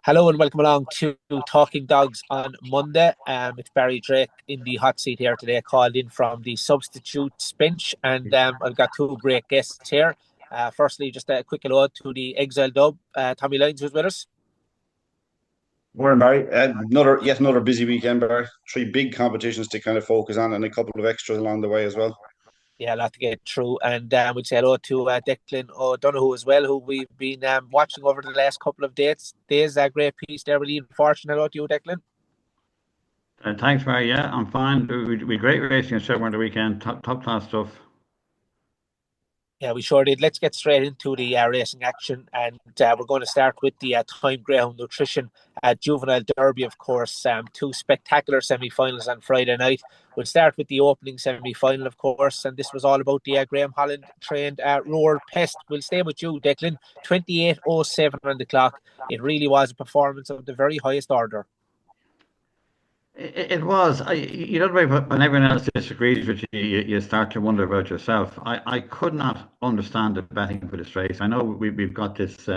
Hello and welcome along to Talking Dogs on Monday. It's Barry Drake in the hot seat here today, called in from the substitutes bench, and I've got two great guests here. Firstly, just a quick hello to the Exile Dub, Tommy Lyons, who's with us. Morning, Barry. Yet another busy weekend, Barry. Three big competitions to kind of focus on, and a couple of extras along the way as well. Yeah, a lot to get through, and we'd say hello to Declan O'Donoghue as well, who we've been watching over the last couple of days. A great piece there, really unfortunate. Hello to you, Declan. Thanks, Barry. Yeah, I'm fine. We great racing in Shelbourne the weekend. Top class stuff. Yeah, we sure did. Let's get straight into the racing action, and we're going to start with the Time Greyhound Nutrition Juvenile Derby, of course. Two spectacular semi-finals on Friday night. We'll start with the opening semi-final, of course, and this was all about the Graham Holland trained Roar Pest. We'll stay with you, Declan. 28:07 on the clock. It really was a performance of the very highest order. It was. You know, the way when everyone else disagrees with you, you start to wonder about yourself. I could not understand the betting for this race. I know we've got this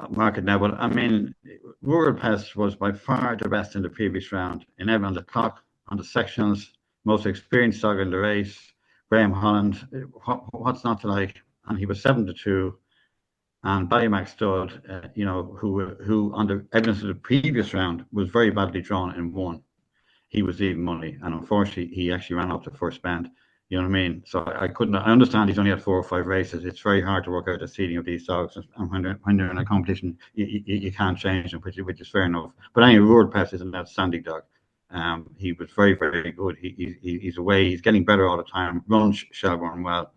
market now, but I mean, Rural Pest was by far the best in the previous round. In every on the clock, on the sections, most experienced dog in the race. Graham Holland, what's not to like? And he was 7-2. And Ballymac Stud, who on the evidence of the previous round was very badly drawn and won. He was even money, and unfortunately, he actually ran off the first bend. You know what I mean? So I couldn't. I understand he's only had 4 or 5 races. It's very hard to work out the seeding of these dogs, and when they're in a competition, you can't change them, which is fair enough. But anyway, Rural Pest is an outstanding dog. He was very, very good. He's away. He's getting better all the time. Runs Shelbourne well,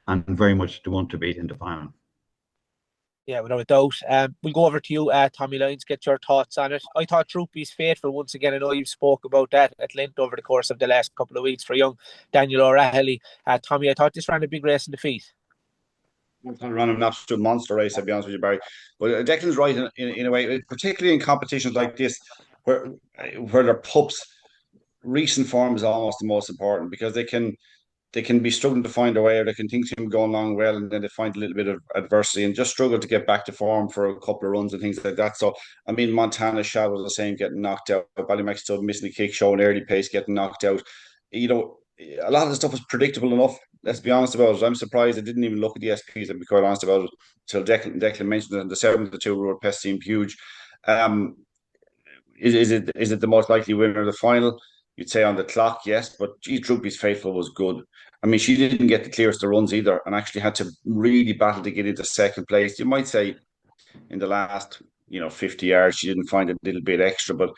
and very much the one to beat in the final. Yeah, without a doubt. We'll go over to you, Tommy Lyons, get your thoughts on it. I thought Troopy's Faithful, once again, I know you've spoke about that at length over the course of the last couple of weeks for young Daniel O'Reilly. Tommy, I thought this ran a big race in the feet. I'm going to run an absolute monster race, I'll be honest with you, Barry. But Declan's right in a way, particularly in competitions like this, where they're pups. Recent form is almost the most important because they can be struggling to find a way, or they can think things going along well, and then they find a little bit of adversity and just struggle to get back to form for a couple of runs and things like that. So, I mean, Montana Shad was the same, getting knocked out. Ballymac still missing a kick, showing early pace, getting knocked out. You know, a lot of the stuff was predictable enough. Let's be honest about it. I'm surprised I didn't even look at the SPs, and be quite honest about it, until Declan mentioned that the 7-2 Road Pest seemed huge. Um, is it the most likely winner of the final? You'd say on the clock, yes, but gee, Droopy's Faithful was good. I mean, she didn't get the clearest of runs either, and actually had to really battle to get into second place. You might say in the last, 50 yards, she didn't find a little bit extra, but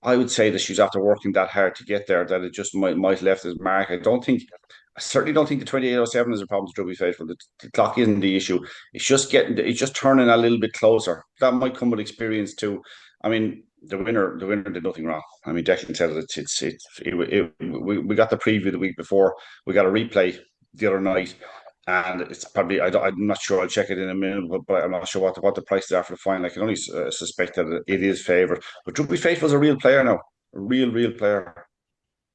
I would say that she's after working that hard to get there, that it just might have left his mark. I certainly don't think the 28:07 is a problem to Droopy Faithful. The clock isn't the issue. It's just turning a little bit closer. That might come with experience too. I mean, the winner did nothing wrong. I mean, Declan said we got the preview the week before. We got a replay the other night, and it's probably I'm not sure. I'll check it in a minute, but I'm not sure what the prices are for the final. I can only suspect that it is favoured. But Droopy Faithful is a real player now, a real player.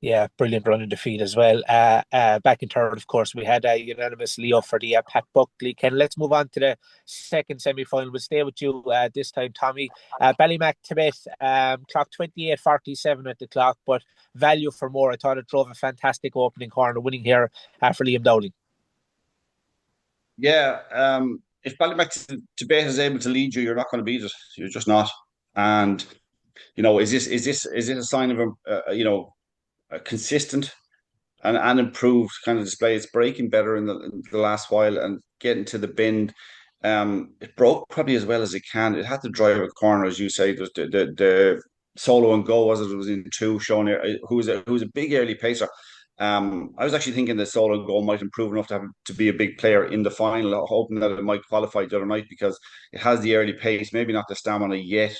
Yeah, brilliant run in the feet as well. Back in third, of course, we had a unanimous Leo for the Pat Buckley. Ken, let's move on to the second semi-final. We'll stay with you this time, Tommy. Ballymac Tibet, clock 28:47 at the clock, but value for more. I thought it drove a fantastic opening corner, winning here for Liam Dowling. Yeah, if Ballymac Tibet is able to lead you, you're not going to beat it. You're just not. And is this a sign of a consistent and improved kind of display? It's breaking better in the last while and getting to the bend. It broke probably as well as it can. It had to drive a corner, as you say. The solo and go, was it? It was in two, showing who's a big early pacer. I was actually thinking that solo and go might improve enough to be a big player in the final, hoping that it might qualify the other night because it has the early pace, maybe not the stamina yet.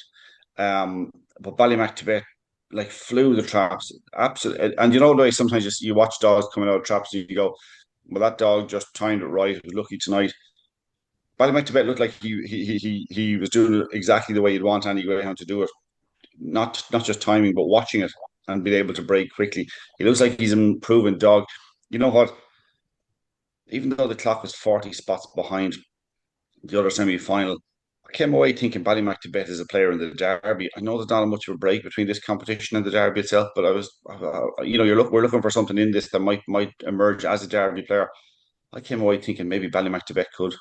But Ballymac Tibet like flew the traps, absolutely. And you know the way sometimes you watch dogs coming out of traps and you go, well, that dog just timed it right. It was lucky tonight. Ballymac Tibet looked like he was doing it exactly the way you'd want any greyhound to do it. Not just timing, but watching it and being able to break quickly. He looks like he's an improving dog. You know what? Even though the clock was 40 spots behind the other semi-final, I came away thinking Ballymac to bet is a player in the Derby. I know there's not much of a break between this competition and the Derby itself, but we're looking for something in this that might emerge as a Derby player. I came away thinking maybe Ballymac to bet could.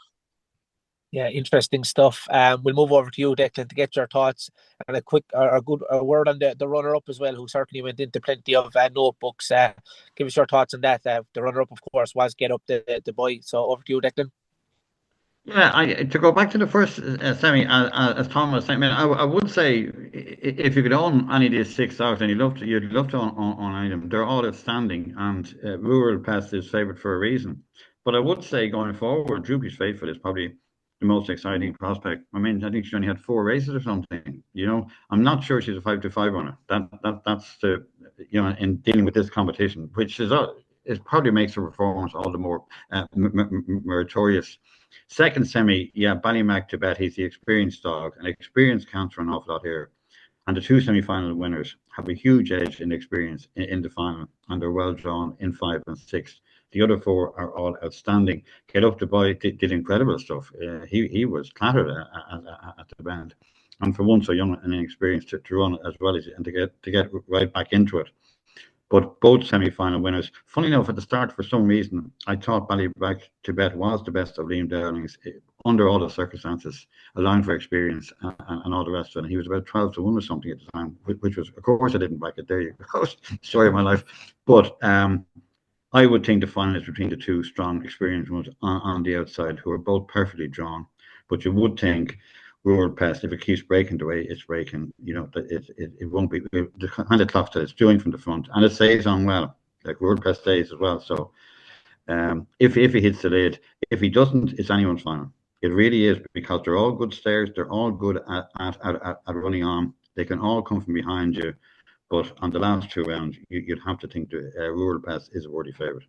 Yeah, interesting stuff. We'll move over to you, Declan, to get your thoughts and a quick or a word on the runner-up as well, who certainly went into plenty of notebooks. Give us your thoughts on that. The runner-up, of course, was Get Up the Boy. So over to you, Declan. Yeah, to go back to the first semi, as Thomas, I mean, I would say if you could own any of these six dogs, and you'd love to own any of them. They're all outstanding, and Rural Pest is favoured for a reason. But I would say going forward, Droopy's Faithful is probably the most exciting prospect. I mean, I think she only had 4 races or something. I'm not sure she's a 5-5 runner. That's the in dealing with this competition, which is it probably makes her performance all the more meritorious. Second semi, yeah, Ballymac to bet. He's the experienced dog, and experience counts for an awful lot here. And the 2 semi-final winners have a huge edge in experience in the final, and they're well drawn in 5 and 6. The other 4 are all outstanding. Get Up the Boy did incredible stuff. He was clattered at the bend, and for one so young and inexperienced to run as well as and to get right back into it. But both semi-final winners. Funny enough, at the start, for some reason, I thought Ballymac to bet was the best of Liam Dowling's under all the circumstances, allowing for experience and all the rest of it. And he was about 12-1 or something at the time, which was, of course, I didn't back it. There you go, story of my life. But I would think the final is between the 2 strong, experienced ones on the outside, who are both perfectly drawn. But you would think Rural Pest, if it keeps breaking the way it's breaking, it won't be the kind of clock that it's doing from the front, and it stays on well. Like Rural Pest stays as well. So if he hits the lid, if he doesn't, it's anyone's final. It really is, because they're all good stairs. They're all good at running on. They can all come from behind you, but on the last 2 rounds, you'd have to think the Rural Pest is a worthy favourite.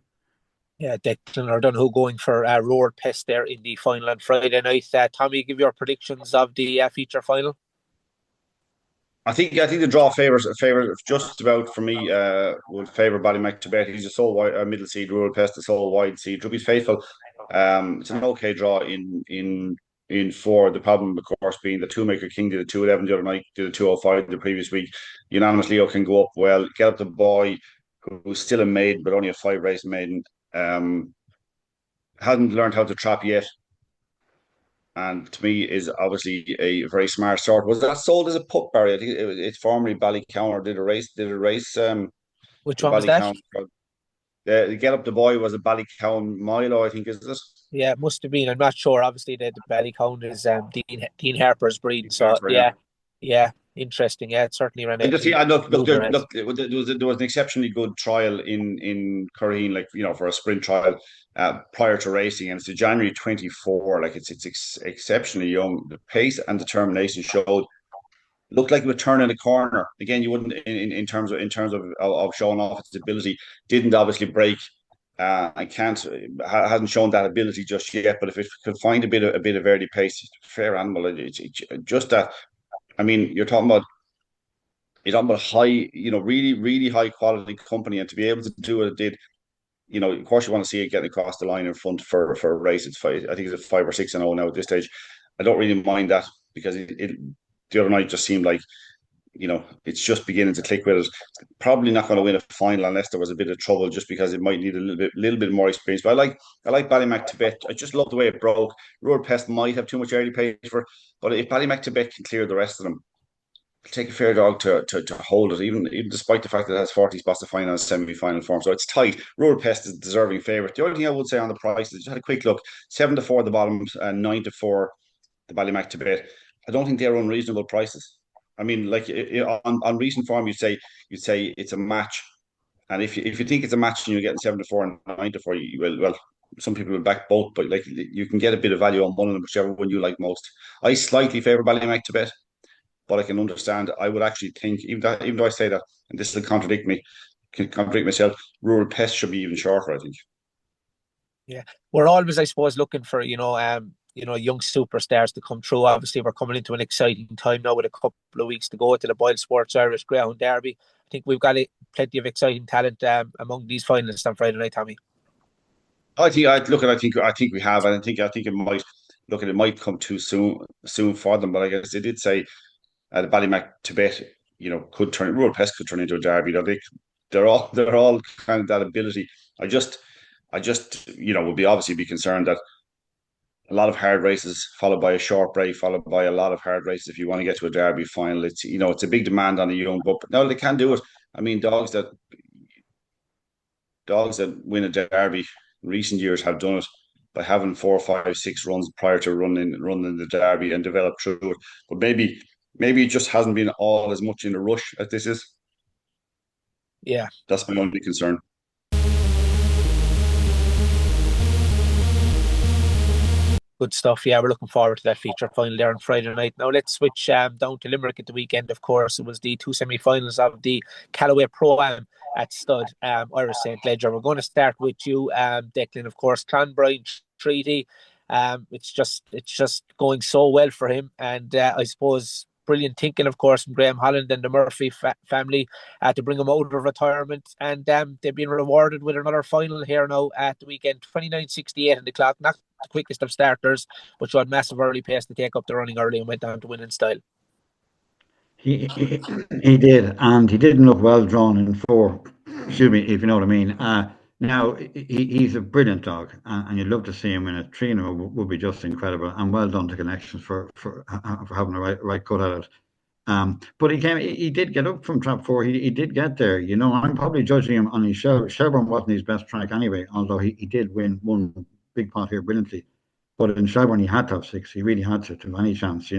Yeah, Declan O'Donoghue going for Roar Pest there in the final on Friday night. Tommy, give your predictions of the feature final. I think the draw favours just about for me would favour Ballymac to bet. He's a sole wide, middle seed. Rural Pest a sole wide seed. Droopy's Faithful. It's an okay draw in 4. The problem, of course, being the Two-Maker King did a 2:11 the other night, did a 2:05 the previous week. Unanimous Leo can go up well. Get Up the Boy, who's still a maiden, but only a 5-race maiden. Hasn't learned how to trap yet, and to me is obviously a very smart sort. Was that sold as a pup, Barry? I think it's formerly Ballycown, or did a race Which the one was that? Ballycown. The Get Up the Boy was a Ballycown Milo, I think, is it? Yeah, it must have been. I'm not sure. Obviously, the Ballycound is Dean Harper's breed. So Harper, yeah. yeah, interesting. Yeah, it certainly ran I just see. a There was an exceptionally good trial in Curreen, like for a sprint trial prior to racing, and it's a January 24. Like it's exceptionally young. The pace and determination showed. Looked like it would turn in a corner again. You wouldn't in terms of showing off its ability. Didn't obviously break. I can't hasn't shown that ability just yet. But if it could find a bit of early pace, fair animal. It's just that. I mean, you're talking about high, really, really high quality company, and to be able to do what it did, of course, you want to see it getting across the line in front for a race. It's 5. I think it's a 5 or 6-0 now at this stage. I don't really mind that, because it the other night just seemed like it's just beginning to click with it. Probably not going to win a final unless there was a bit of trouble, just because it might need a little bit more experience. But I like Ballymac to bet. I just love the way it broke. Rural Pest might have too much early pace for, but if Ballymac to bet can clear the rest of them, take a fair dog to hold it, even despite the fact that it has 40 spots to final and semi-final form. So it's tight. Rural Pest is a deserving favourite. The only thing I would say on the price is, just had a quick look, 7-4 the bottoms and 9-4 the Ballymac to bet. I don't think they're unreasonable prices. I mean, like on recent form, you'd say it's a match, and if you think it's a match and you're getting 7-4 and 9-4, you will. Well, some people will back both, but like you can get a bit of value on one of them, whichever one you like most. I slightly favour Ballymac to bet, but I can understand. I would actually think, even though I say that, and this will contradict myself, Rural Pest should be even shorter, I think. Yeah, we're always, I suppose, looking for young superstars to come through. Obviously, we're coming into an exciting time now with a couple of weeks to go to the Boyle Sports Irish Greyhound Derby. I think we've got plenty of exciting talent among these finalists on Friday night, Tommy. I think we have, and I think it might. look, it might come too soon for them. But I guess they did say the Ballymac Tibet, could turn Rural Pest could turn into a derby. They're all kind of that ability. I just would be obviously be concerned that a lot of hard races followed by a short break, followed by a lot of hard races. If you want to get to a derby final, it's a big demand on a young, but no, they can do it. I mean, dogs that win a derby in recent years have done it by having 4, 5, 6 runs prior to running the derby and develop through it. But maybe it just hasn't been all as much in a rush as this is. Yeah. That's my only concern. Good stuff. Yeah, we're looking forward to that feature final there on Friday night. Now let's switch down to Limerick at the weekend. Of course, it was the two semi-finals of the Callaway Pro-Am at Stud, Irish St. Leger. We're going to start with you, Declan. Of course, Clonbrine Treaty. It's just going so well for him, and I suppose brilliant thinking, of course, from Graham Holland and the Murphy family to bring him out of retirement, and they've been rewarded with another final here now at the weekend. 29.68 on the clock, not the quickest of starters, but showed massive early pace to take up the running early and went on to win in style. He did, and he didn't look well drawn in 4. Excuse me, if you know what I mean. Now he's a brilliant dog, and you'd love to see him in a trainer would be just incredible. And well done to Connections for having the right cut at it. But he did get up from trap 4. He did get there. I'm probably judging him on his Shelbourne wasn't his best track anyway, although he did win one big pot here brilliantly. But in Shelbourne he had to have 6. He really had to have any chance.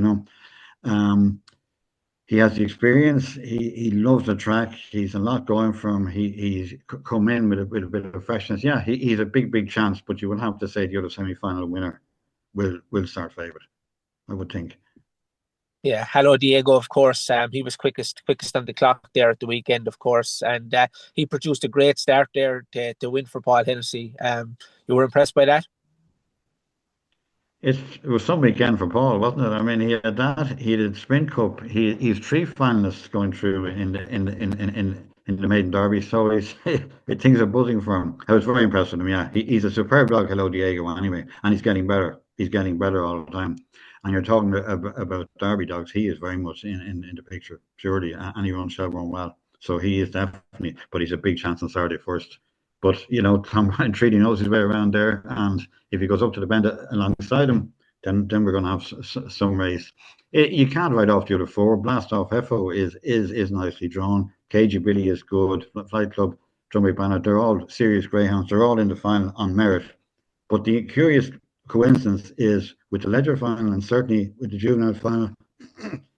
He has the experience. He loves the track. He's a lot going for him. He's come in with a bit of freshness. Yeah, he's a big chance. But you will have to say the other semi-final winner will start favourite, I would think. Yeah, Hello Diego, of course. He was quickest on the clock there at the weekend, of course, and he produced a great start there to win for Paul Hennessy. You were impressed by that? It was some weekend for Paul, wasn't it? I mean, he had that. He did Sprint Cup. He's 3 finalists going through in the maiden derby. So things are buzzing for him. I was very impressed with him. Yeah, he's a superb dog. Hello Diego. Anyway, and he's getting better. He's getting better all the time. And you're talking about derby dogs. He is very much in the picture, purely, and he runs Shelbourne well. So he is definitely. But he's a big chance on Saturday first. But Clonbrine Treaty knows his way around there, and if he goes up to the bend alongside him, then we're going to have some race. You can't write off the other 4. Blast Off Effo is nicely drawn. Cagey Billy is good. Flight Club, Drumby Banner, they're all serious greyhounds. They're all in the final on merit. But the curious coincidence is with the Leger final and certainly with the Juvenile final.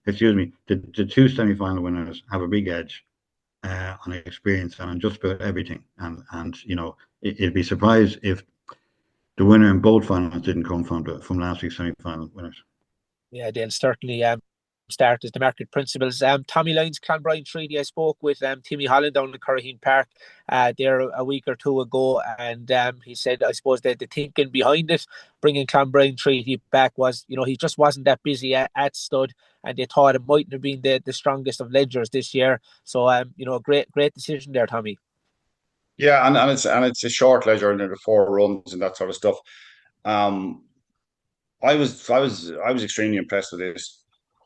Excuse me, the 2 semi-final winners have a big edge. On experience and on just about everything, and it'd be surprised if the winner in both finals didn't come from last week's semi-final winners. Yeah, they'll certainly start as the market principles. Tommy Lyons, Clonbrine Treaty. I spoke with Timmy Holland down in Curraheen Park there a week or 2 ago, and he said, I suppose that the thinking behind it, bringing Clonbrine Treaty back, was he just wasn't that busy at Stud, and they thought it mightn't have been the strongest of ledgers this year. So great decision there, Tommy. Yeah, and it's a short ledger and there are 4 runs and that sort of stuff. I was extremely impressed with this.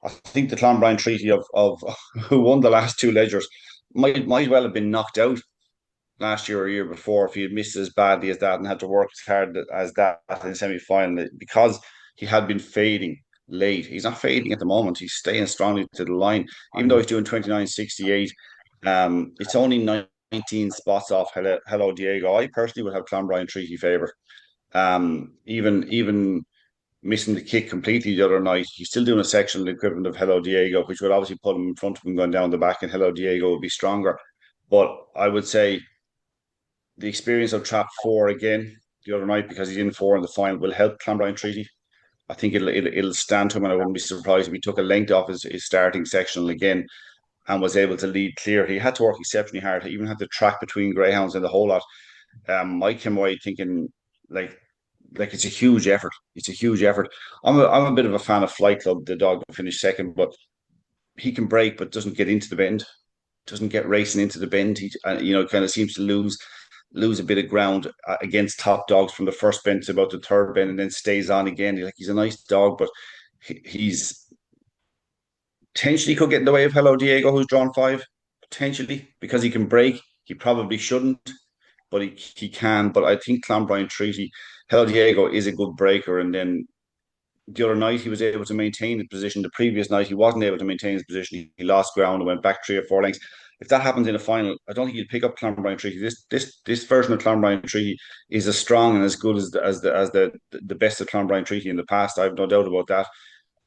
I think the Clonbrine Treaty of who won the last 2 ledgers might well have been knocked out last year or year before if he had missed as badly as that and had to work as hard as that in the semi-final, because he had been fading late. He's not fading at the moment. He's staying strongly to the line, even though he's doing 29.68. It's only 19 spots off Hello Diego. I personally would have Clonbrine Treaty favourite. Even missing the kick completely the other night, he's still doing a sectional equivalent of Hello Diego, which would obviously put him in front of him going down the back, and Hello Diego would be stronger. But I would say the experience of trap 4 again the other night, because he's in 4 in the final, will help Clonbrine Treaty. I think it'll stand to him, and I wouldn't be surprised if he took a length off his starting sectional again and was able to lead clear. He had to work exceptionally hard. He even had to track between greyhounds and the whole lot. I came away thinking like it's a huge effort. It's a huge effort. I'm a bit of a fan of Flight Club, the dog who finished second, but he can break, but doesn't get into the bend. Doesn't get racing into the bend. He kind of seems to lose lose a bit of ground against top dogs from the first bend to about the third bend, and then stays on again. He's a nice dog, but he's potentially could get in the way of Hello Diego, who's drawn 5, potentially, because he can break. He probably shouldn't, but he can. But I think Clonbrine Treaty, Hello Diego is a good breaker. And then the other night he was able to maintain his position. The previous night he wasn't able to maintain his position. He lost ground and went back 3 or 4 lengths. If that happens in a final, I don't think he'll pick up Clonbrine Treaty. This version of Clonbrine Treaty is as strong and as good as the best of Clonbrine Treaty in the past. I have no doubt about that.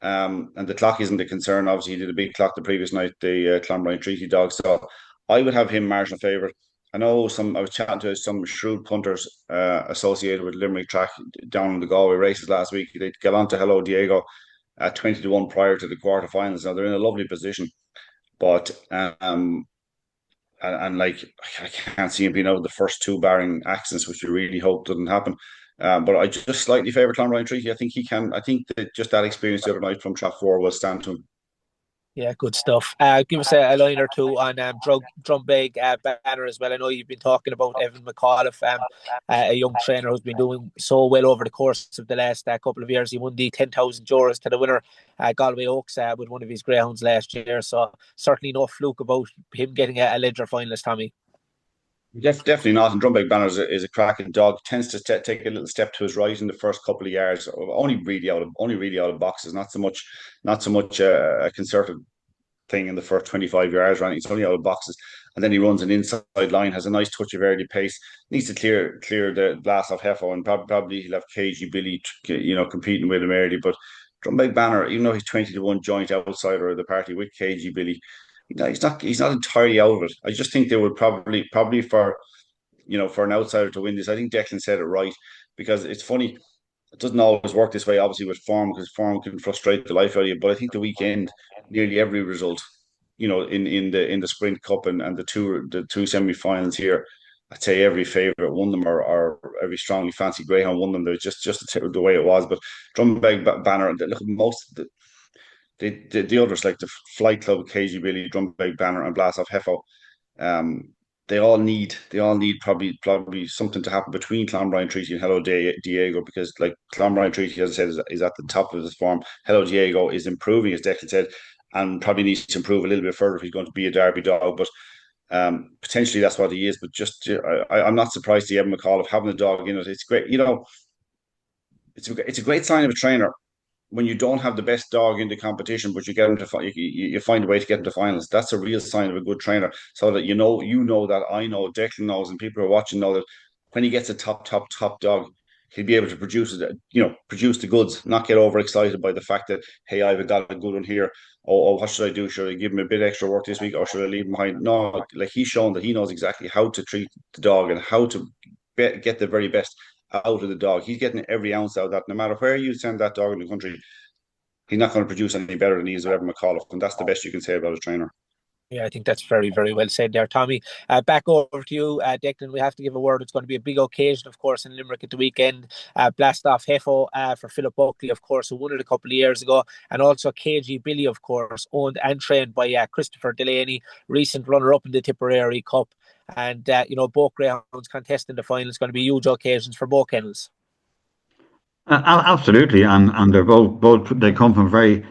And the clock isn't a concern. Obviously, he did a big clock the previous night, the Clonbrine Treaty dog. So I would have him marginal favourite. I know I was chatting to some shrewd punters associated with Limerick track down in the Galway races last week. They got on to Hello Diego at 20-1 prior to the quarterfinals. Now they're in a lovely position, but and like I can't see him being out of the first 2 barring accidents, which we really hope doesn't happen. But I just slightly favour Clonbrine Treaty. I think he can. I think that just that experience the other night from Trap 4 will stand to him. Yeah, good stuff. Give us a line or two on Drumbeg Banner as well. I know you've been talking about Evan McAuliffe, a young trainer who's been doing so well over the course of the last couple of years. He won the 10,000 euros to the winner, Galway Oaks, with one of his greyhounds last year. So certainly no fluke about him getting a Leger finalist, Tommy. Definitely not. And Drumbeg Banner is a cracking dog. Tends to take a little step to his right in the first couple of yards. Only really out of boxes. Not so much a concerted thing in the first 25 yards. Right, he's only out of boxes, and then he runs an inside line. Has a nice touch of early pace. Needs to clear the blast off Heffo, and probably he'll have KG Billy, competing with him early. But Drumbeg Banner, even though he's 20-1 joint outsider of the party with KG Billy, he's not entirely out of it. I just think they would probably for an outsider to win this. I think Declan said it right, because it's funny. It doesn't always work this way, obviously, with form, because form can frustrate the life out of you. But I think the weekend, nearly every result, in the Sprint Cup and the two semi-finals here, I'd say every favourite won them, or every strongly fancied Greyhound won them. They're just the way it was. But Drumbeg Banner, look, most of the others, like the Flight Club, KG Billy, Drumbeg Banner, and Blast Off Heffo, um, they all need probably something to happen between Clonbrine Treaty and Hello Diego, because like Clonbrine Treaty, as I said, is at the top of his form. Hello Diego is improving, as Declan said, and probably needs to improve a little bit further if he's going to be a Derby dog. But potentially that's what he is. But just I'm not surprised to Evan McAuliffe having a dog in it. It's great. It's a great sign of a trainer when you don't have the best dog in the competition, but you get him to you find a way to get him to finals. That's a real sign of a good trainer. So that that I know, Declan knows, and people who are watching know that when he gets a top dog, he'll be able to produce the goods, not get overexcited by the fact that, hey, I've got a good one here. Oh, what should I do? Should I give him a bit extra work this week, or should I leave him behind? No, like, he's shown that he knows exactly how to treat the dog and how to get the very best out of the dog. He's getting every ounce out of that. No matter where you send that dog in the country, he's not going to produce any better than he is with Evan McAuliffe, and that's the best you can say about a trainer. Yeah, I think that's very, very well said there, Tommy. Back over to you, Declan. We have to give a word. It's going to be a big occasion, of course, in Limerick at the weekend. Blast Off Heffo for Philip Buckley, of course, who won it a couple of years ago, and also KG Billy, of course, owned and trained by Christopher Delaney, recent runner-up in the Tipperary Cup. And, both greyhounds contesting the final. It's going to be huge occasions for both kennels. Absolutely, and they're both they come from very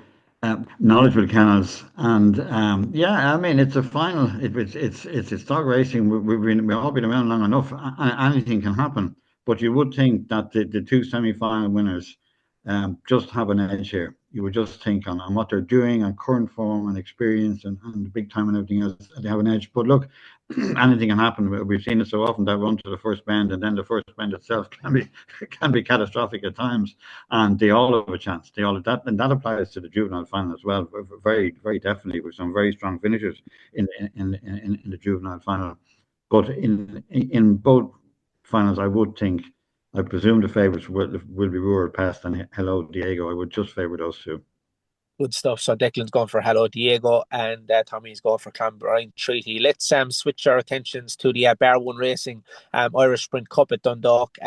knowledgeable kennels, and I mean, it's a final. It's dog racing. We've all been around long enough. Anything can happen, but you would think that the two semi-final winners just have an edge here. You would just think on what they're doing, on current form and experience, and the big time and everything else, they have an edge. But look, anything can happen. We've seen it so often, that run to the first bend, and then the first bend itself can be catastrophic at times, and they all have a chance. They all have that, and that applies to the juvenile final as well. Very, very definitely, with some very strong finishers in the juvenile final. But in both finals, I presume the favourites will be Rural Pest and Hello Diego. I would just favour those two. Good stuff. So Declan's going for Hello Diego, and Tommy's going for Clonbrine Treaty. Let's switch our attentions to the Bar One Racing Irish Sprint Cup at Dundalk.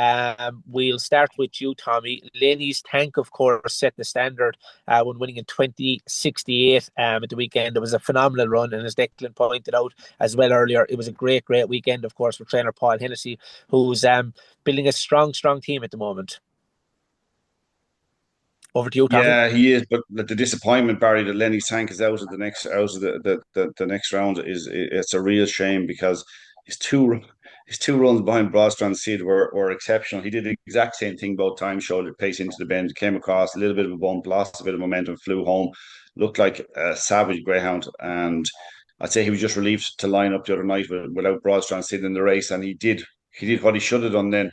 We'll start with you, Tommy. Lenny's Tank, of course, set the standard when winning in 2068 at the weekend. It was a phenomenal run, and as Declan pointed out as well earlier, it was a great, great weekend, of course, for trainer Paul Hennessy, who's building a strong, strong team at the moment. Over to you, Tommy. Yeah, he is. But the disappointment, Barry, that Lenny's Tank is out of the next round it's a real shame because his two runs behind Broadstrand Sid were exceptional. He did the exact same thing both times, showed the pace into the bend, came across a little bit of a bump, lost a bit of momentum, flew home, looked like a savage greyhound. And I'd say he was just relieved to line up the other night without Broadstrand Sid in the race, and he did what he should have done then.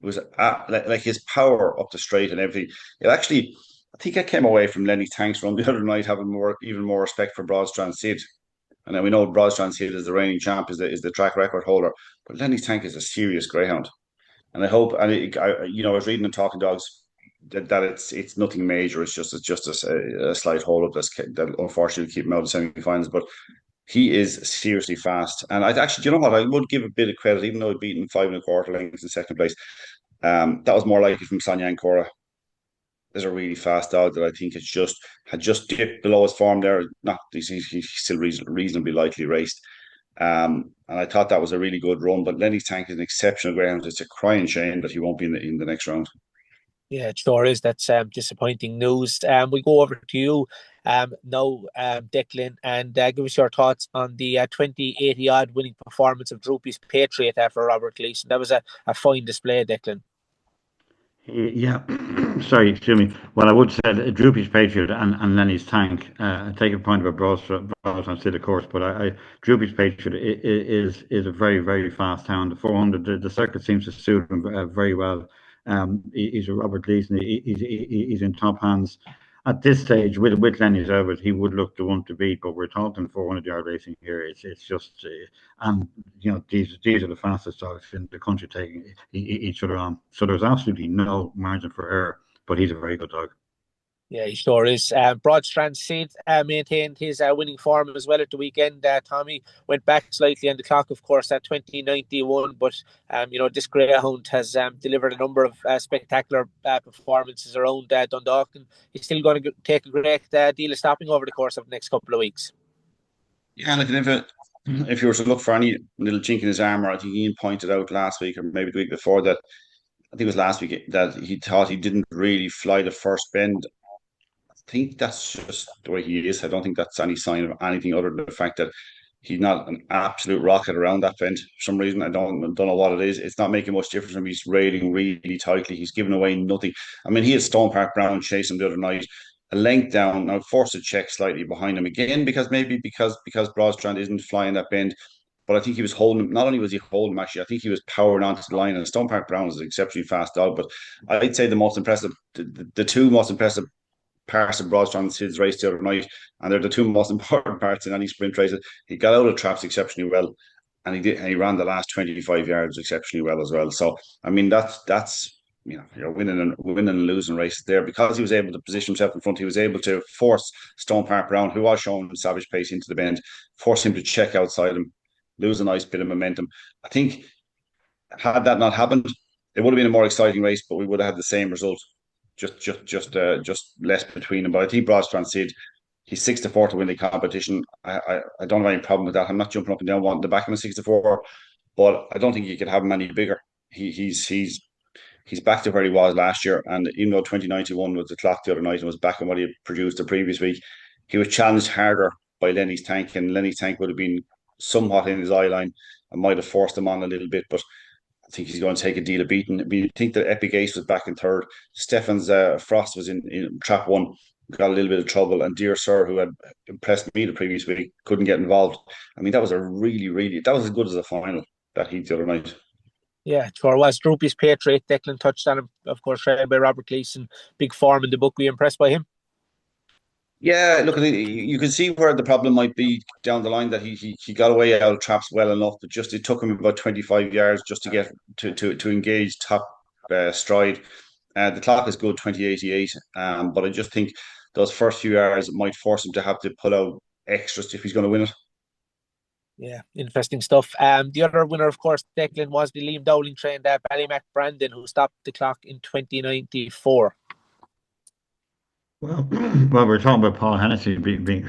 It was like his power up the straight and everything. It actually, I think I came away from Lenny Tank's run the other night having even more respect for Broadstrand Sid. And then we know Broadstrand Sid is the reigning champ, is the track record holder. But Lenny Tank is a serious greyhound, and I hope. And I was reading and talking dogs that it's nothing major. It's just a slight hold up that unfortunately keep him out of the semi-finals. But he is seriously fast, and I'd actually, do you know what? I would give a bit of credit, even though he'd beaten 5 1/4 lengths in second place. That was more likely from Sonia Ancora. There's a really fast dog that I think had just dipped below his form there. Not he's still reasonably likely raced. And I thought that was a really good run. But Lenny's Tank is an exceptional ground. It's a crying shame that he won't be in the next round. Yeah, it sure is. That's disappointing news. We go over to you now, Declan, and give us your thoughts on the 2080 odd winning performance of Droopy's Patriot for Robert Gleeson. That was a fine display, Declan. Yeah, sorry, excuse me. Well, I would say that Droopy's Patriot and Lenny's Tank. Take a point about Broadstrand Sid, of course, but Droopy's Patriot is a very, very fast hound. The 400, the circuit seems to suit him very well. He's a Robert Gleeson. He's in top hands. At this stage, with Lenny's out, he would look the one to beat. But we're talking 400-yard racing here. It's just, and these are the fastest dogs in the country taking each other on. So there's absolutely no margin for error. But he's a very good dog. Yeah, he sure is. Broadstrand Sid maintained his winning form as well at the weekend. Tommy went back slightly on the clock, of course, at 2091. But, this greyhound has delivered a number of spectacular performances around Dundalk. And he's still going to take a great deal of stopping over the course of the next couple of weeks. Yeah, and if you were to look for any little chink in his armor, I think Ian pointed out last week or maybe the week before that, I think it was last week, that he thought he didn't really fly the first bend. I think that's just the way he is. I don't think that's any sign of anything other than the fact that he's not an absolute rocket around that bend. For some reason, I don't know what it is. It's not making much difference from he's railing really tightly. He's giving away nothing. I mean, he had Stone Park Brown chase him the other night, a length down. Now forced to check slightly behind him again because Broadstrand isn't flying that bend. But I think he was holding him. Not only was he holding him, actually, I think he was powering onto the line. And Stone Park Brown is an exceptionally fast dog. But I'd say the two most impressive parts of Broadstrand Sid's race the other night, and they're the two most important parts in any sprint race. He got out of traps exceptionally well, and he ran the last 25 yards exceptionally well as well. So I mean that's you're winning and losing races there because he was able to position himself in front. He was able to force Stone Park Brown, who was showing savage pace into the bend, force him to check outside him, lose a nice bit of momentum. I think had that not happened, it would have been a more exciting race, but we would have had the same result, just less between them. But I think Broadstrand Sid, he's 6-4 to win the competition. I don't have any problem with that. I'm not jumping up and down wanting to back him at 6-4, but I don't think you could have him any bigger. He's back to where he was last year, and even though 2091 was the clock the other night and was back on what he had produced the previous week, he was challenged harder by Lenny's Tank, and Lenny's Tank would have been somewhat in his eye line and might have forced him on a little bit, but I think he's going to take a deal of beating. I mean, I think that Epic Ace was back in third. Stefan's Frost was in trap one, got a little bit of trouble, and Dear Sir, who had impressed me the previous week, couldn't get involved. I mean, that was that was as good as a final that heat the other night. Yeah, sure was. Droopy's Patriot, Declan touched on him, of course, trained by Robert Gleeson. Big form in the book. Were you impressed by him? Yeah, look, you can see where the problem might be down the line, that he got away out of traps well enough, but just it took him about 25 yards just to get to engage top stride. The clock is good, 2088, but I just think those first few yards might force him to have to pull out extras if he's going to win it. Yeah, interesting stuff. The other winner, of course, Declan, was the Liam Dowling trained Ballymac Brandon, who stopped the clock in 2094. Well, well, we're talking about Paul Hennessy being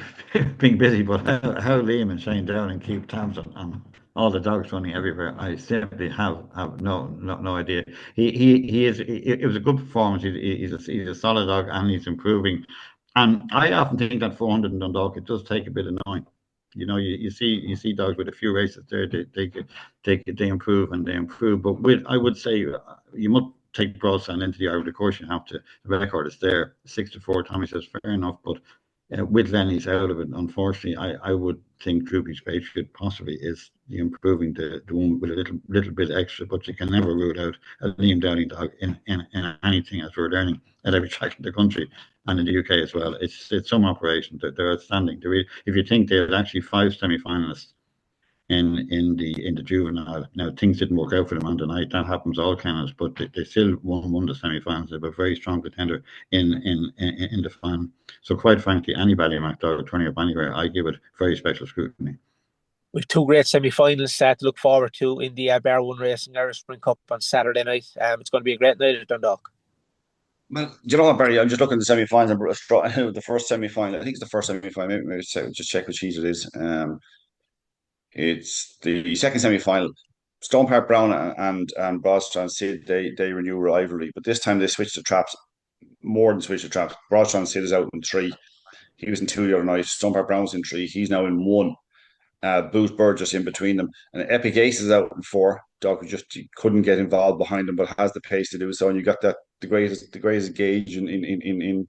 busy, but how Liam and Shane Dowling keep tabs on all the dogs running everywhere, I simply have no idea. He is. It was a good performance. He's a solid dog, and he's improving. And I often think that 400 in Dundalk, it does take a bit of knowing. You see dogs with a few races there, they improve and they improve. But I would say you must take Broadsound into the Irish. Of course, you have to. The record is there, 6-4. Tommy says fair enough, but with Lenny's out of it, unfortunately, I would think Droopy's Patriot possibly is improving the one with a little bit extra, but you can never rule out a Liam Downing dog in anything, as we're learning at every track in the country and in the UK as well. It's some operation. They're outstanding. If you think they had actually 5 semi-finalists in the juvenile. Now things didn't work out for them on the night. That happens all kennels, but they still won the semi-finals. They were a very strong contender in the final. So quite frankly, any Ballymac dog turning up anywhere, I give it very special scrutiny. We've 2 great semi-finals to look forward to in the Bear One Racing Irish Spring Cup on Saturday night. It's going to be a great night at Dundalk. Well, do you know what, Barry? I'm just looking at the semi-finals. The first semi-final. I think it's the first semi-final. Maybe just check which heat it is. It's the second semi-final. Stone Park Brown and Broadstrand Sid, they renew rivalry, but this time they switched the traps, more than switched the traps. Broadstrand Sid is out in 3. He was in 2 the other night. Stone Park Brown's in 3. He's now in 1. Booth Burgess in between them, and Epic Ace is out in 4. Dog who just couldn't get involved behind him, but has the pace to do so. And you got that the greatest gauge in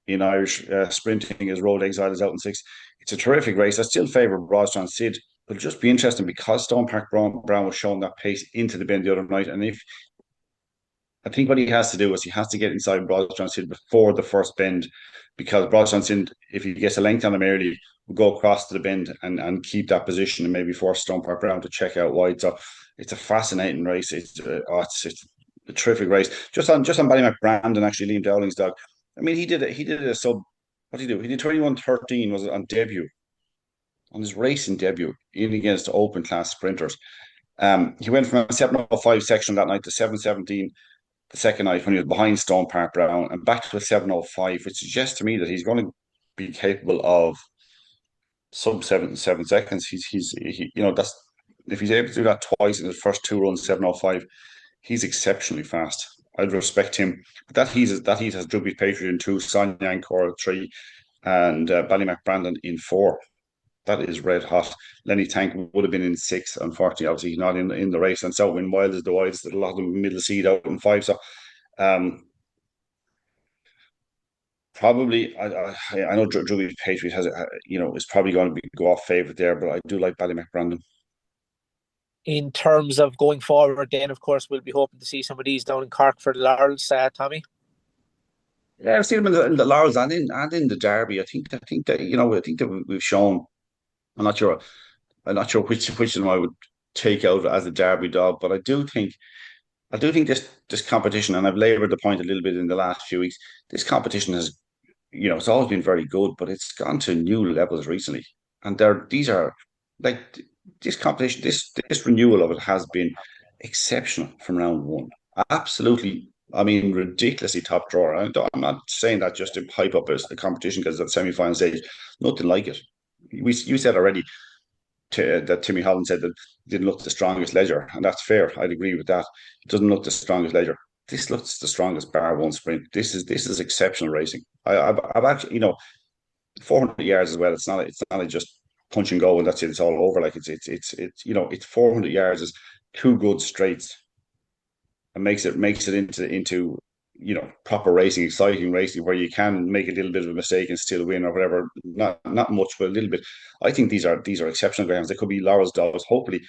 Irish sprinting is Road Exile is out in 6. It's a terrific race. I still favour Broadstrand Sid. It'll just be interesting because Stone Park Brown was showing that pace into the bend the other night. And if I think what he has to do is he has to get inside Broadstrand Sid before the first bend, because Broadstrand Sid, if he gets a length on him early, will go across to the bend and keep that position and maybe force Stone Park Brown to check out wide. So it's a fascinating race. It's a terrific race. Just on Ballymac Brandon, actually, Liam Dowling's dog. I mean, he did a sub. What did he do? He did 21:13, was it, on debut, on his racing debut, in against open class sprinters. He went from a 7:05 section that night to 7:17 the second night when he was behind Stone Park Brown, and back to a 7:05, which suggests to me that he's going to be capable of sub 7 seconds. That's, if he's able to do that twice in his first 2 runs, 7:05, he's exceptionally fast. I'd respect him. But that heat has Droopy Patriot in 2, Sonia Ancora 3, and Ballymac Brandon in 4. That is red hot. Lenny Tank would have been in 6. Unfortunately, obviously, he's not in the race. And Southwind Wild is the widest. A lot of them middle seed out in 5. So, probably, I know Droopy Patriot has, is probably going to go off favourite there, but I do like Ballymac Brandon. In terms of going forward, then, of course, we'll be hoping to see some of these down in Cork for the Laurels, Tommy. Yeah, I've seen them in the Laurels and in the Derby. I think that we've shown. I'm not sure. I'm not sure which of them I would take out as a Derby dog, but I do think this competition, and I've laboured the point a little bit in the last few weeks. This competition has, it's always been very good, but it's gone to new levels recently, and these are like this competition, this renewal of it has been exceptional from round 1. Absolutely, I mean, ridiculously top drawer. I'm not saying that just to hype up the competition because at semi-final stage, nothing like it. You said already that Timmy Holland said that it didn't look the strongest Leger, and that's fair. I'd agree with that. It doesn't look the strongest Leger. This looks the strongest Bar One sprint. This is exceptional racing. I've actually, 400 yards as well. It's not just punch and go and that's it. It's all over. Like it's 400 yards is 2 good straights, and makes it into proper racing, exciting racing where you can make a little bit of a mistake and still win or whatever. Not much, but a little bit. I think these are exceptional greyhounds. They could be Laurel's dogs. Hopefully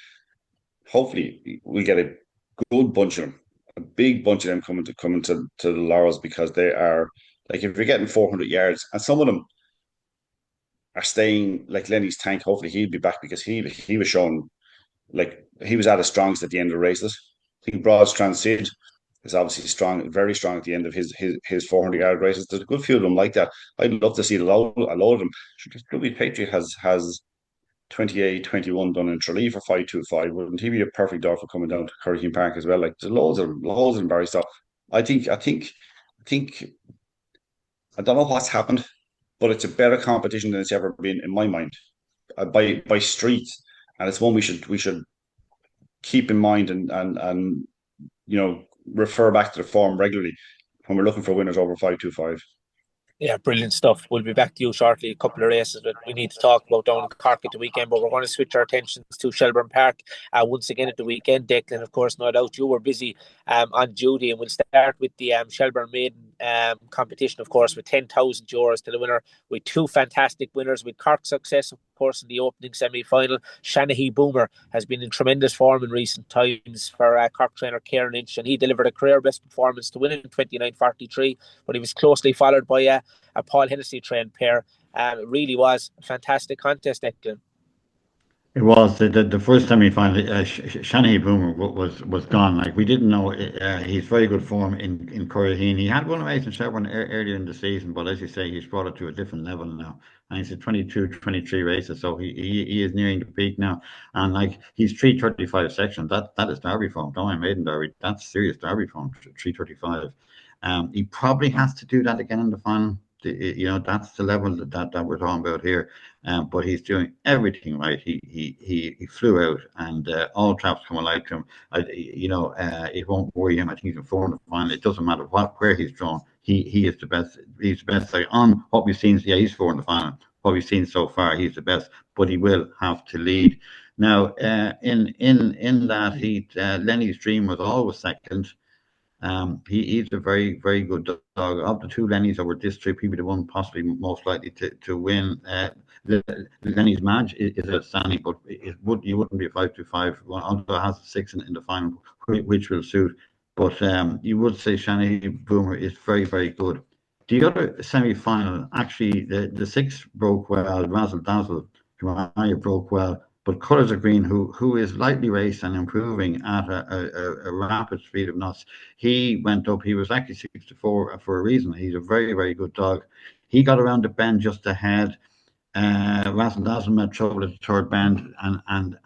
we get a good bunch of them, a big bunch of them coming to the Laurels, because they are, like, if you're getting 400 yards, and some of them are staying, like Lenny's Tank. Hopefully he'll be back, because he was showing, like, he was at his strongest at the end of the races. I think Broadstrand Sid is obviously strong, very strong at the end of his 400-yard races. There's a good few of them like that. I'd love to see a load of them. Louis Patriot has 28-21 done in Tralee for 5.25. Wouldn't he be a perfect dog for coming down to Curraheen Park as well? Like there's loads of them, Barry. So I think I don't know what's happened, but it's a better competition than it's ever been in my mind, by streets, and it's one we should keep in mind and refer back to the form regularly when we're looking for winners over 5.25. Yeah, brilliant stuff. We'll be back to you shortly. A couple of races that we need to talk about down in Cork at the weekend, but we're going to switch our attentions to Shelbourne Park once again at the weekend. Declan, of course, no doubt you were busy on duty, and we'll start with the Shelbourne maiden competition, of course, with €10,000 to the winner, with two fantastic winners, with Cork success, of course, in the opening semi-final. Shanahy Boomer has been in tremendous form in recent times for Cork trainer Kieran Lynch, and he delivered a career best performance to win in 29.43, but he was closely followed by a Paul Hennessy trained pair. It really was a fantastic contest, Declan. It was the first semi-final. Shanahy Boomer was gone. Like we didn't know. He's very good form in Curraheen. He had one race in Shelbourne earlier in the season, but as you say, he's brought it to a different level now. And he's at 22, 23 races, so he is nearing the peak now. And like he's 3:35 section. That is Derby form. Don't mind maiden Derby. That's serious Derby form. 3:35. He probably has to do that again in the final. That's the level that we're talking about here. But he's doing everything right. He flew out, and all traps come alive to him. It won't worry him. I think he's in form to final. It doesn't matter where he's drawn. He is the best. He's the best. Like, on what we've seen, yeah, he's 4 in the final. What we've seen so far, he's the best. But he will have to lead. Now, in that heat, Lenny's Dream was always second. He's a very, very good dog. Of the two Lennys over this trip, he'd be the one possibly most likely to win. Lenny's Madge is outstanding, but you wouldn't be a 5.25, although it has a 6 in the final, which will suit. But you would say Shanahy Boomer is very, very good. The other semi-final, actually, the 6 broke well. Razzle Dazzle broke well. But Colours of Green, who is lightly raced and improving at a rapid speed of knots, he went up. He was actually 64 for a reason. He's a very, very good dog. He got around the bend just ahead. Razzle Dazzle met trouble at the third bend and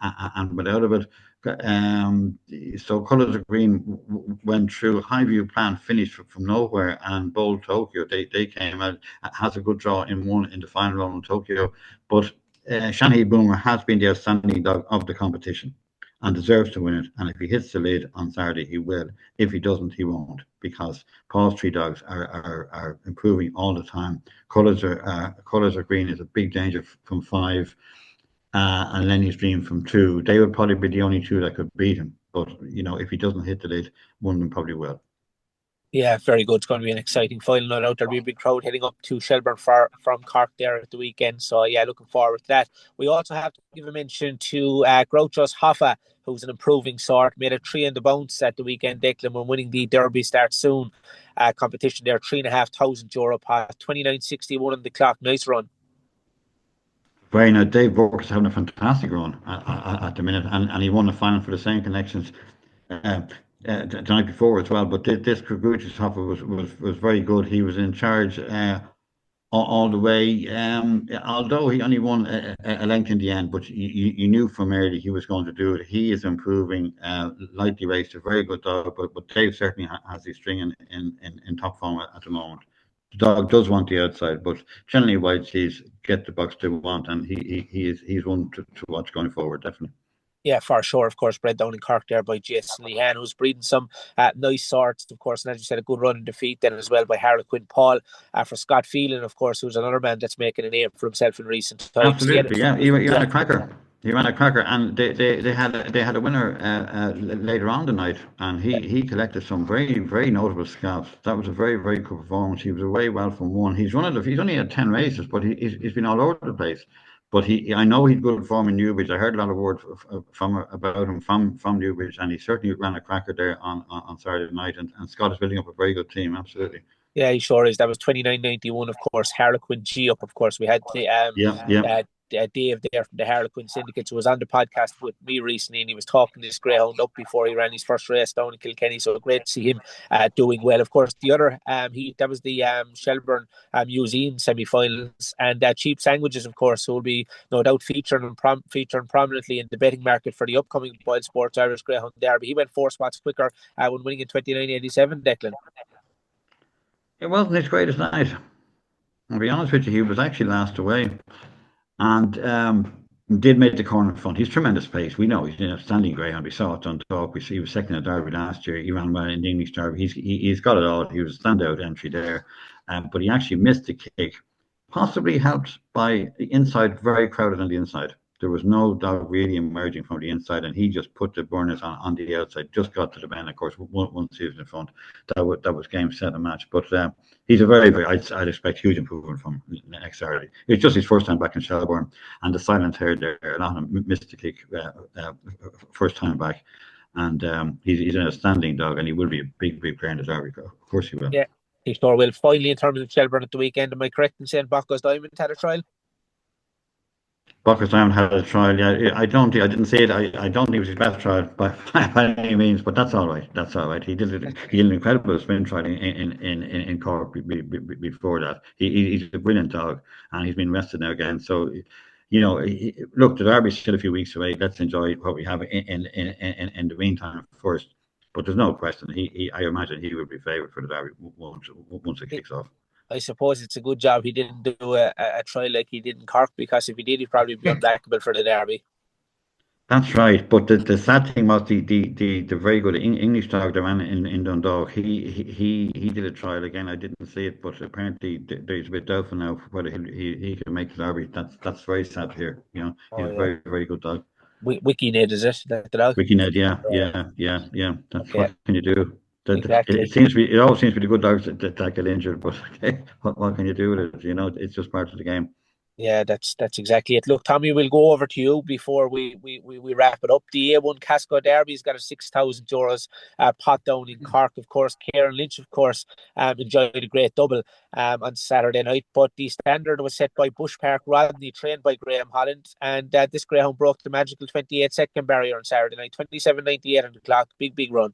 went out of it. So Colours of Green went through. Highview Plan finished from nowhere, and Bold Tokyo, they came out, has a good draw in the final round in Tokyo. But Shanahy Boomer has been the outstanding dog of the competition and deserves to win it. And if he hits the lid on Saturday, he will. If he doesn't, he won't, because Paul's 3 dogs are improving all the time. Colours of Green is a big danger from 5, and Lenny's Dream from 2. They would probably be the only 2 that could beat him. But if he doesn't hit the lid, one of them probably will. Yeah, very good. It's going to be an exciting final. No doubt there'll be a big crowd heading up to Shelbourne from Cork there at the weekend. So, yeah, looking forward to that. We also have to give a mention to Groucho's Hoffa, who's an improving sort. Made a 3 in the bounce at the weekend, Declan, when winning the Derby Start Soon competition there. €3,500 pot, 29.61 on the clock. Nice run. Very nice. Dave Burke is having a fantastic run at the minute, and he won the final for the same connections the night before as well. But this Groucho's Hoffa was very good. He was in charge all the way. Although he only won a length in the end, but you knew from early he was going to do it. He is improving. Lightly raced, a very good dog, but Dave certainly has his string in top form at the moment. The dog does want the outside, but generally white sees get the box they want, and he's one to watch going forward, definitely. Yeah, for sure. Of course, bred down in Cork there by Jason Lehan, who's breeding some nice sorts, of course. And as you said, a good run in defeat then as well by Harlequin Paul for Scott Phelan, of course, who's another man that's making a name for himself in recent times. Absolutely, yeah. He ran a cracker. He ran a cracker, and they had a winner later on the night, and he collected some very, very notable scalps. That was a very, very good performance. He was away well from 1. He's only had 10 races, but he's been all over the place. But I know he's good form in Newbridge. I heard a lot of words about him from Newbridge, and he certainly ran a cracker there on Saturday night. And Scott is building up a very good team, absolutely. Yeah, he sure is. That was 29.91, of course. Harlequin G up, of course. We had the Dave there from the Harlequin Syndicate, who was on the podcast with me recently, and he was talking this greyhound up before he ran his first race down in Kilkenny. So great to see him doing well. Of course, the other that was the Shelbourne Museum semi-finals, and Cheap Sandwiches, of course, who will be no doubt featuring prominently in the betting market for the upcoming Boyle Sports Irish Greyhound Derby. He went 4 spots quicker when winning in 29.87. Declan. It wasn't his greatest night. I'll be honest with you, he was actually last away, and did make the corner in front. He's tremendous pace. We know he's an outstanding greyhound. We saw it on talk. He was second in the Derby last year. He ran well in the English Derby. He's got it all. He was a standout entry there, but he actually missed the kick, possibly helped by the inside, very crowded on the inside. There was no dog really emerging from the inside, and he just put the burners on the outside, just got to the bend. Of course, once he was in front, that was game, set, and match. But he's a very, I'd expect huge improvement from next Saturday. It's just his first time back in Shelbourne, and the silent hair there, a lot of him missed the kick first time back. And he's an outstanding dog, and he will be a big player in the Derby. Of course he will. Yeah, he sure will. Finally, in terms of Shelbourne at the weekend, am I correct in saying Bacchus Diamond had a trial? Bacchus Diamond had a trial. Yeah, I didn't say it. I don't think it was his best trial by any means, but that's all right. That's all right. He did it. He did an incredible spin trial in Cork before that. He's a brilliant dog, and he's been rested now again. So, look, the Derby's still a few weeks away. Let's enjoy what we have in the meantime first. But there's no question. I imagine he will be favoured for the Derby once it kicks off. I suppose it's a good job he didn't do a trial like he did in Cork, because if he did, he'd probably be unbackable for the Derby. That's right, but the sad thing was the very good English dog that ran in Dundalk. He did a trial again. I didn't see it, but apparently there's a bit doubtful now whether he can make the Derby. That's very sad to hear. He's a very, very good dog. Wiki Ned, is it? The dog? Wiki Ned, yeah. That's what can you do? Exactly. It always seems to be the good dogs that get injured, but what can you do with it? It's just part of the game. Yeah, that's exactly it. Look, Tommy, we'll go over to you before we wrap it up. The A1 Casco Derby's got a €6,000 pot down in Cork. Of course, Kieran Lynch, of course, enjoyed a great double on Saturday night. But the standard was set by Bush Park Rodney, trained by Graham Holland, and this greyhound broke the magical 28-second barrier on Saturday night, 27.98 on the clock. Big run.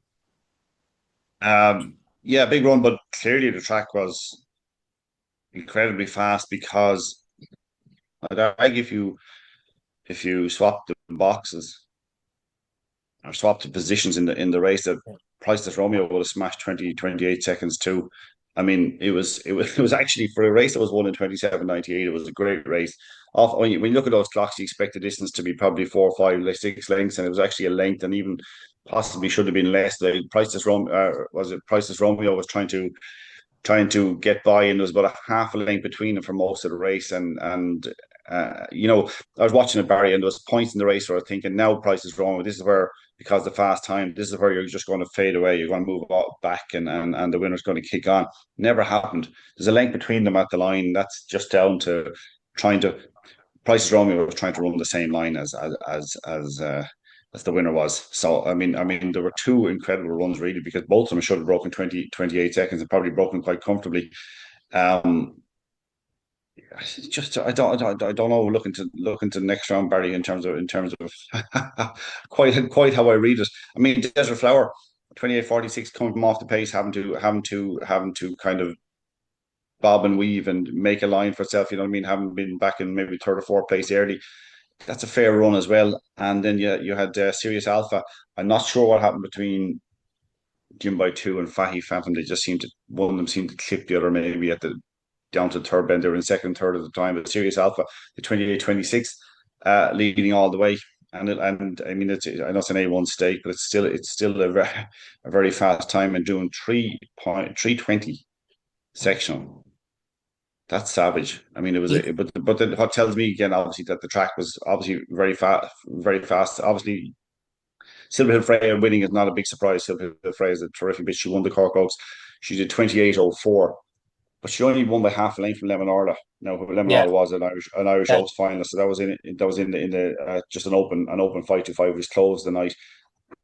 Yeah, big run, but clearly the track was incredibly fast, because I'd argue if you swap the boxes or swap the positions in the race, that Priceless Romeo would have smashed 28 seconds too. I mean, it was actually, for a race that was won in 27.98, it was a great race. When you look at those clocks, you expect the distance to be probably 4 or 5, like 6 lengths, and it was actually a length, and even possibly should have been less. Priceless Romeo was trying to get by, and there was about a half a length between them for most of the race. And I was watching it, Barry, and there was points in the race where I was thinking, now Priceless Romeo, this is where, because the fast time, this is where you're just going to fade away. You're going to move back, and the winner's going to kick on. Never happened. There's a length between them at the line. That's just down to Priceless Romeo was trying to run the same line as the winner was. So I mean, there were two incredible runs, really, because both of them should have broken 28 seconds, and probably broken quite comfortably. Just I don't know. Looking to the next round, Barry, in terms of quite how I read it. I mean, Desert Flower, 28.46, coming from off the pace, having to kind of bob and weave and make a line for itself. You know what I mean? Having been back in maybe third or fourth place early. That's a fair run as well. And then you had Sirius Alpha. I'm not sure what happened between Jim by 2 and Fahy Phantom. One of them seemed to clip the other, maybe down to the third bend. They were in second and third at the time. But Sirius Alpha, the 28.26, leading all the way. And I mean, I know it's an A1 stake, but it's still a very fast time, and doing 3:20 sectional. That's savage. I mean, it was, but then what tells me again, obviously, that the track was obviously very fast, very fast. Obviously, Silver Hill Freya winning is not a big surprise. Silver Hill Freya is a terrific bitch. She won the Cork Oaks. She did 28.04, but she only won by half a length from Lemon Orla. Now, Lemon Orla was an Irish Oaks finalist, so that was in the just an open 5-5, which closed the night.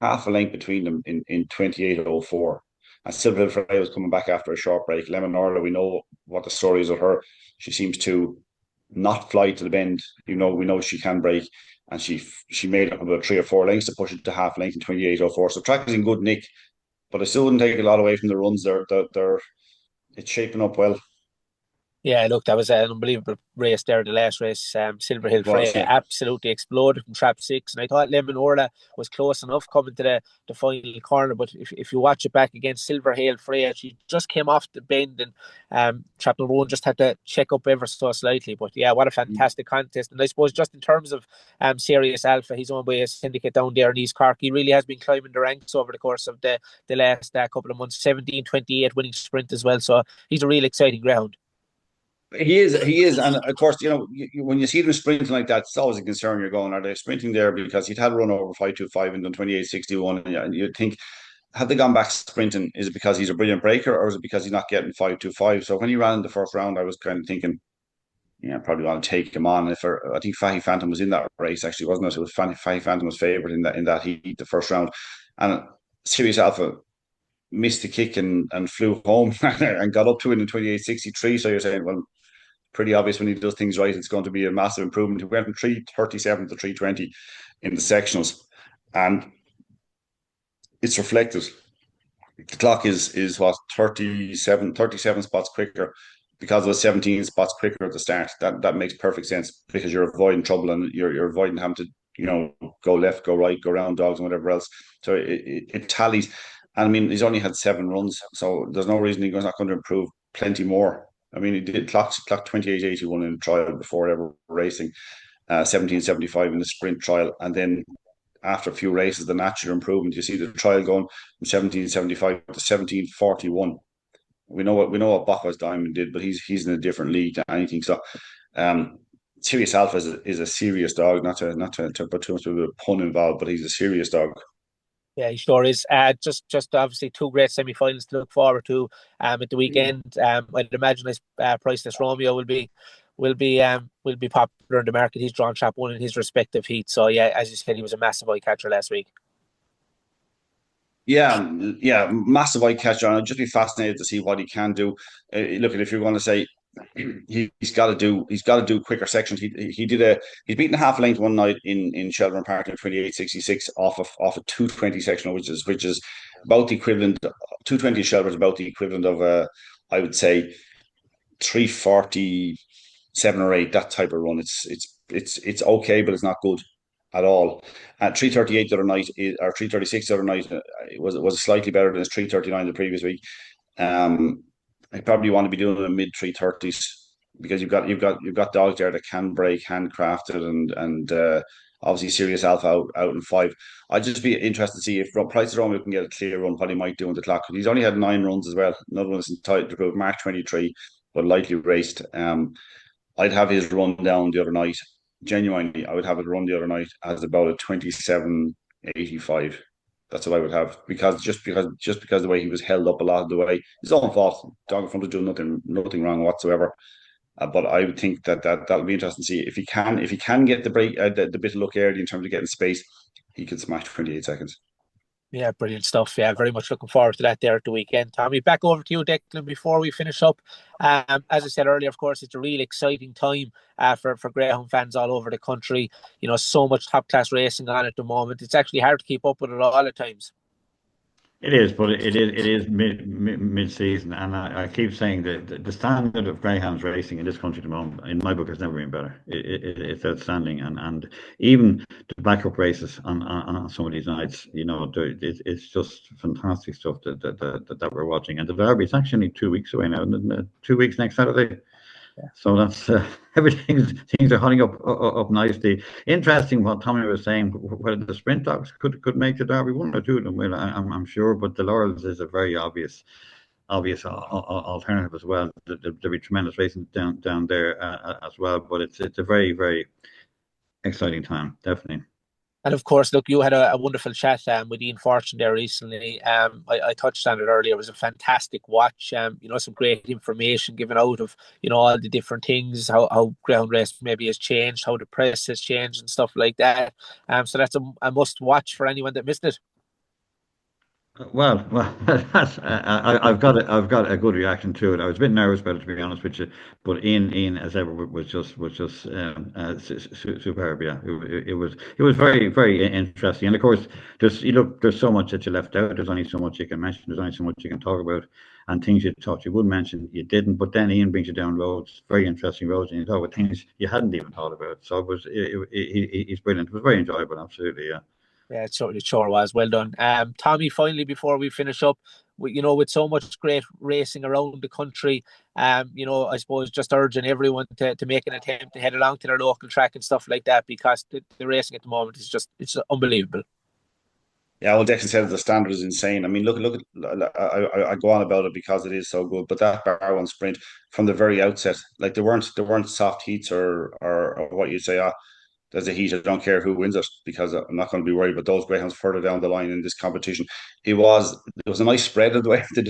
Half a length between them in 28.04. And Silver Hill Freya was coming back after a short break. Lemon Orla, we know what the story is of her. She seems to not fly to the bend. We know she can break, and she made up about 3 or 4 lengths to push it to half length in 28.04. So track is in good nick, but I still wouldn't take a lot away from the runs. It's shaping up well. Yeah, look, that was an unbelievable race there. The last race, Silver Hill It was, Freya yeah. absolutely exploded from trap 6, and I thought Lemon Orla was close enough coming to the final corner. But if you watch it back against Silver Hill Freya, she just came off the bend, and Trap Number 1 just had to check up ever so slightly. But yeah, what a fantastic contest! And I suppose just in terms of Serious Alpha, he's owned by a syndicate down there in East Cork. He really has been climbing the ranks over the course of the last couple of months. 17-28 winning sprint as well, so he's a real exciting greyhound. He is, and of course, when you see them sprinting like that, it's always a concern. You're going, are they sprinting there because he'd had a run over 5.25 and done 28.61, and you think, have they gone back sprinting? Is it because he's a brilliant breaker, or is it because he's not getting 5.25? So when he ran in the first round, I was kind of thinking, yeah, probably want to take him on. I think Fahy Phantom was in that race, actually, wasn't it? It was Fahy Phantom was favourite in that heat, the first round, and Serious Alpha missed the kick and flew home and got up to it in 28.63. So you're saying, well, pretty obvious when he does things right, it's going to be a massive improvement. He went from 3:37 to 3:20 in the sectionals, and it's reflected. The clock is what, 37 spots quicker because it was 17 spots quicker at the start. That makes perfect sense because you're avoiding trouble and you're avoiding having to go left, go right, go around dogs and whatever else. So it tallies. And I mean, he's only had 7 runs, so there's no reason he's not going to improve plenty more. I mean, he did clock 28.81 in trial before ever racing, 17.75 in the sprint trial, and then after a few races, the natural improvement. You see the trial going from 17.75 to 17.41. We know what Bacchus Diamond did, but he's in a different league than anything. So, Serious Alpha is a serious dog. Not to put too much of a pun involved, but he's a serious dog. Yeah, he sure is. Just obviously 2 great semi-finals to look forward to at the weekend. I'd imagine this Priceless Romeo will be popular in the market. He's drawn trap 1 in his respective heat. So yeah, as you said, he was a massive eye catcher last week. Yeah, yeah, massive eye catcher. I'd just be fascinated to see what he can do. Look, if you're going to say he's got to do quicker sections. He's beaten half length one night in Shelbourne Park in 28.66 off a 2:20 sectional, which is about the equivalent. 2:20 Shelbourne is about the equivalent of I would say 3:47 or 3:48, that type of run. It's okay, but it's not good at all. At 3:38 the other night, or 3:36 the other night, it was slightly better than his 3:39 the previous week. I probably want to be doing it in mid 3:30s because you've got dogs there that can break, handcrafted, and obviously Serious Alpha out in 5. I'd just be interested to see if Price Romeo can get a clear run, what he might do on the clock. He's only had 9 runs as well. Another one is entitled to prove Mark 23, but lightly raced. I'd have his run down the other night. Genuinely, I would have it run the other night as about a 27.85. That's what I would have because the way he was held up a lot of the way, his own fault. Dog in front of doing nothing wrong whatsoever. But I would think that'll be interesting to see if he can get the break, the bit of luck early in terms of getting space. He can smash 28 seconds. Yeah, brilliant stuff. Yeah, very much looking forward to that there at the weekend. Tommy, back over to you, Declan, before we finish up. As I said earlier, of course, it's a really exciting time for Greyhound fans all over the country. So much top-class racing on at the moment. It's actually hard to keep up with it all at times. It is, but it is mid-season, and I keep saying that the standard of greyhounds racing in this country at the moment, in my book, has never been better. It's outstanding, and even the backup races on some of these nights, it's just fantastic stuff that we're watching. And the Derby is actually 2 weeks away now, isn't it? 2 weeks next Saturday. Yeah. So that's things are hunting up nicely. Interesting what Tommy was saying. Whether the sprint dogs could make the Derby, 1 or 2 of them will, I'm sure. But the Laurels is a very obvious alternative as well. There'll be tremendous racing down there as well. But it's a very, very exciting time, definitely. And of course, look, you had a wonderful chat with Ian Fortune there recently. I touched on it earlier. It was a fantastic watch. Some great information given out of, all the different things, how ground race maybe has changed, how the press has changed and stuff like that. So that's a must watch for anyone that missed it. I've got a good reaction to it. I was a bit nervous about it, to be honest with you, but Ian as ever was just superb. Yeah, it was very interesting. And of course, there's so much that you left out. There's only so much you can mention. There's only so much you can talk about, and things you thought you would mention you didn't. But then Ian brings you down roads, very interesting roads, and you talk about things you hadn't even thought about. So he's brilliant. It was very enjoyable, absolutely. Yeah. Yeah, it sure was. Well done. Tommy, finally, before we finish up, with so much great racing around the country, I suppose just urging everyone to make an attempt to head along to their local track and stuff like that, because the racing at the moment it's unbelievable. Yeah, well, Declan said the standard is insane. I mean, look at I go on about it because it is so good. But that bar one sprint from the very outset, like there weren't soft heats or what you say. There's a heat. I don't care who wins it because I'm not going to be worried about those greyhounds further down the line in this competition. It was a nice spread of the way to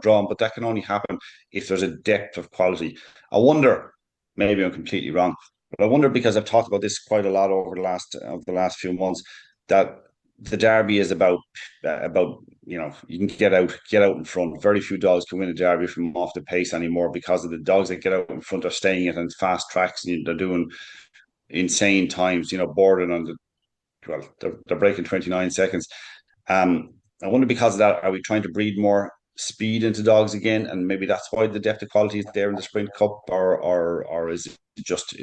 draw them, but that can only happen if there's a depth of quality. I wonder, maybe I'm completely wrong, but I wonder because I've talked about this quite a lot over the last few months that the Derby is about you can get out in front. Very few dogs can win a Derby from off the pace anymore because of the dogs that get out in front are staying it in fast tracks and they're doing insane times, bordering on they're breaking 29 seconds. I wonder because of that, are we trying to breed more speed into dogs again? And maybe that's why the depth of quality is there in the Sprint Cup, or is it just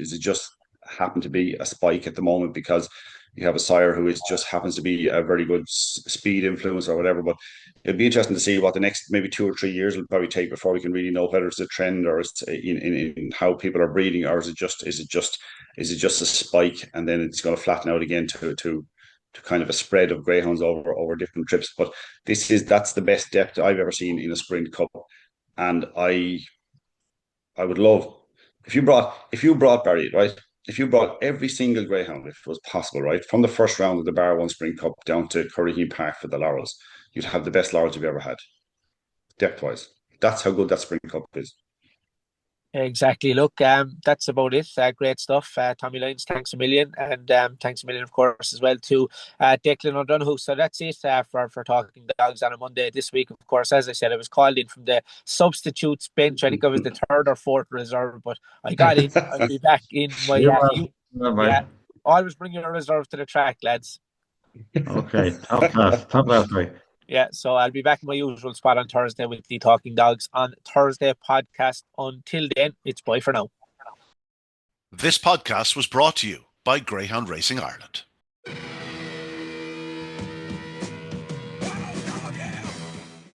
happen to be a spike at the moment because you have a sire who is just happens to be a very good speed influence or whatever. But it'd be interesting to see what the next maybe 2 or 3 years will probably take before we can really know whether it's a trend or it's in how people are breeding, or is it just a spike and then it's going to flatten out again to kind of a spread of greyhounds over different trips. But that's the best depth I've ever seen in a Sprint Cup, and I would love if you brought Barry, right. If you brought every single greyhound, if it was possible, right, from the first round of the Bar One Spring Cup down to Curraheen Park for the Laurels, you'd have the best Laurels you've ever had, depth wise. That's how good that Spring Cup is. Exactly. Look, that's about it. Great stuff. Tommy Lyons, thanks a million. And thanks a million, of course, as well to Declan O'Donoghue. So that's it for Talking Dogs on a Monday this week. Of course, as I said, I was called in from the substitutes bench. I think I was the third or fourth reserve, but I got in. I'll be back in my... Right. Always bring your reserve to the track, lads. Okay, top class, right. Yeah, so I'll be back in my usual spot on Thursday with the Talking Dogs on Thursday podcast. Until then, it's bye for now. This podcast was brought to you by Greyhound Racing Ireland.